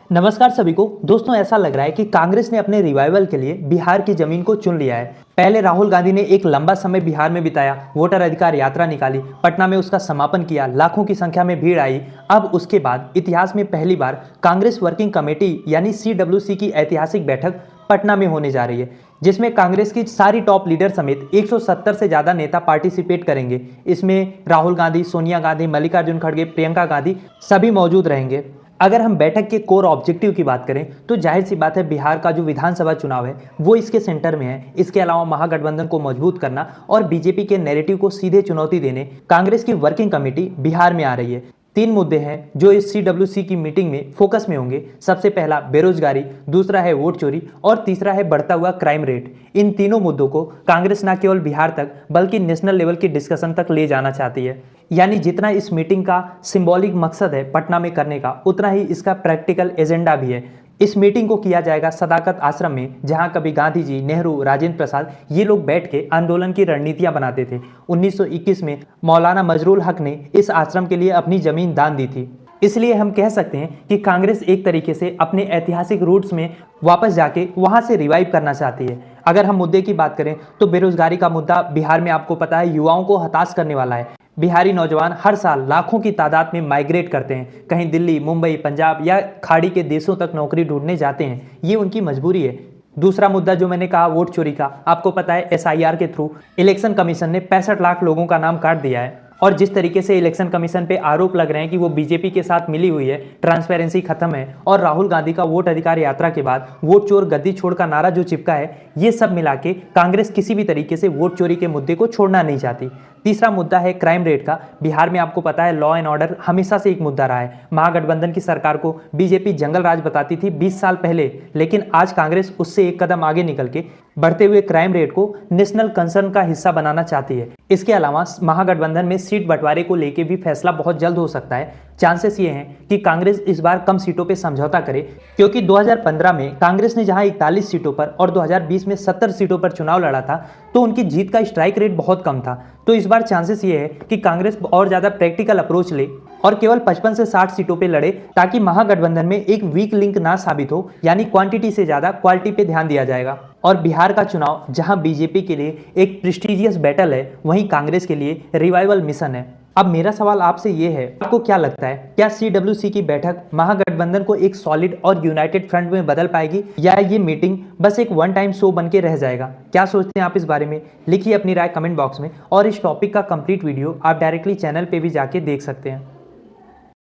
नमस्कार सभी को। दोस्तों, ऐसा लग रहा है कि कांग्रेस ने अपने रिवाइवल के लिए बिहार की जमीन को चुन लिया है। पहले राहुल गांधी ने एक लंबा समय बिहार में बिताया, वोटर अधिकार यात्रा निकाली, पटना में उसका समापन किया, लाखों की संख्या में भीड़ आई। अब उसके बाद इतिहास में पहली बार कांग्रेस वर्किंग कमेटी यानी CWC की ऐतिहासिक बैठक पटना में होने जा रही है, जिसमें कांग्रेस की सारी टॉप लीडर समेत 170 से ज्यादा नेता पार्टिसिपेट करेंगे। इसमें राहुल गांधी, सोनिया गांधी, मल्लिकार्जुन खड़गे, प्रियंका गांधी सभी मौजूद रहेंगे। अगर हम बैठक के कोर ऑब्जेक्टिव की बात करें तो जाहिर सी बात है, बिहार का जो विधानसभा चुनाव है वो इसके सेंटर में है। इसके अलावा महागठबंधन को मजबूत करना और बीजेपी के नैरेटिव को सीधे चुनौती देने कांग्रेस की वर्किंग कमेटी बिहार में आ रही है। 3 मुद्दे हैं जो इस CWC की मीटिंग में फोकस में होंगे। सबसे पहला बेरोजगारी, दूसरा है वोट चोरी और तीसरा है बढ़ता हुआ क्राइम रेट। इन तीनों मुद्दों को कांग्रेस न केवल बिहार तक बल्कि नेशनल लेवल की डिस्कशन तक ले जाना चाहती है। यानी जितना इस मीटिंग का सिंबॉलिक मकसद है पटना में करने का, उतना ही इसका प्रैक्टिकल एजेंडा भी है। इस मीटिंग को किया जाएगा सदाकत आश्रम में, जहां कभी गांधी जी, नेहरू, राजेंद्र प्रसाद ये लोग बैठ के आंदोलन की रणनीतियां बनाते थे। 1921 में मौलाना मजरूल हक ने इस आश्रम के लिए अपनी जमीन दान दी थी। इसलिए हम कह सकते हैं कि कांग्रेस एक तरीके से अपने ऐतिहासिक रूट्स में वापस जाके वहां से रिवाइव करना चाहती है। अगर हम मुद्दे की बात करें तो बेरोजगारी का मुद्दा बिहार में आपको पता है युवाओं को हताश करने वाला है। बिहारी नौजवान हर साल लाखों की तादाद में माइग्रेट करते हैं, कहीं दिल्ली, मुंबई, पंजाब या खाड़ी के देशों तक नौकरी ढूंढने जाते हैं। ये उनकी मजबूरी है। दूसरा मुद्दा जो मैंने कहा, वोट चोरी का, आपको पता है SIR के थ्रू इलेक्शन कमीशन ने 65 लाख लोगों का नाम काट दिया है। और जिस तरीके से इलेक्शन कमीशन पे आरोप लग रहे हैं कि वो बीजेपी के साथ मिली हुई है, ट्रांसपेरेंसी खत्म है, और राहुल गांधी का वोट अधिकार यात्रा के बाद वोट चोर गद्दी छोड़ का नारा जो चिपका है, ये सब मिला के कांग्रेस किसी भी तरीके से वोट चोरी के मुद्दे को छोड़ना नहीं चाहती। तीसरा मुद्दा है क्राइम रेट का। बिहार में आपको पता है लॉ एंड ऑर्डर हमेशा से एक मुद्दा रहा है। महागठबंधन की सरकार को बीजेपी जंगल राज बताती थी 20 साल पहले, लेकिन आज कांग्रेस उससे एक कदम आगे निकल के बढ़ते हुए क्राइम रेट को नेशनल कंसर्न का हिस्सा बनाना चाहती है। इसके अलावा महागठबंधन में सीट बंटवारे को लेकर भी फैसला बहुत जल्द हो सकता है। चांसेस ये हैं कि कांग्रेस इस बार कम सीटों पे समझौता करे, क्योंकि 2015 में कांग्रेस ने जहां 41 सीटों पर और 2020 में 70 सीटों पर चुनाव लड़ा था, तो उनकी जीत का स्ट्राइक रेट बहुत कम था। तो इस बार चांसेस ये है कि कांग्रेस और ज्यादा प्रैक्टिकल अप्रोच ले और केवल 55 से 60 सीटों पे लड़े, ताकि महागठबंधन में एक वीक लिंक ना साबित हो। यानी क्वांटिटी से ज्यादा क्वालिटी पे ध्यान दिया जाएगा। और बिहार का चुनाव जहां बीजेपी के लिए एक प्रेस्टिजियस बैटल है, वहीं कांग्रेस के लिए रिवाइवल मिशन है। अब मेरा सवाल आपसे ये है, आपको क्या लगता है, क्या CWC की बैठक महागठबंधन को एक सॉलिड और यूनाइटेड फ्रंट में बदल पाएगी, या ये मीटिंग बस एक वन टाइम शो बन के रह जाएगा? क्या सोचते हैं आप इस बारे में? लिखिए अपनी राय कमेंट बॉक्स में, और इस टॉपिक का कंप्लीट वीडियो आप डायरेक्टली चैनल पे भी जाके देख सकते हैं।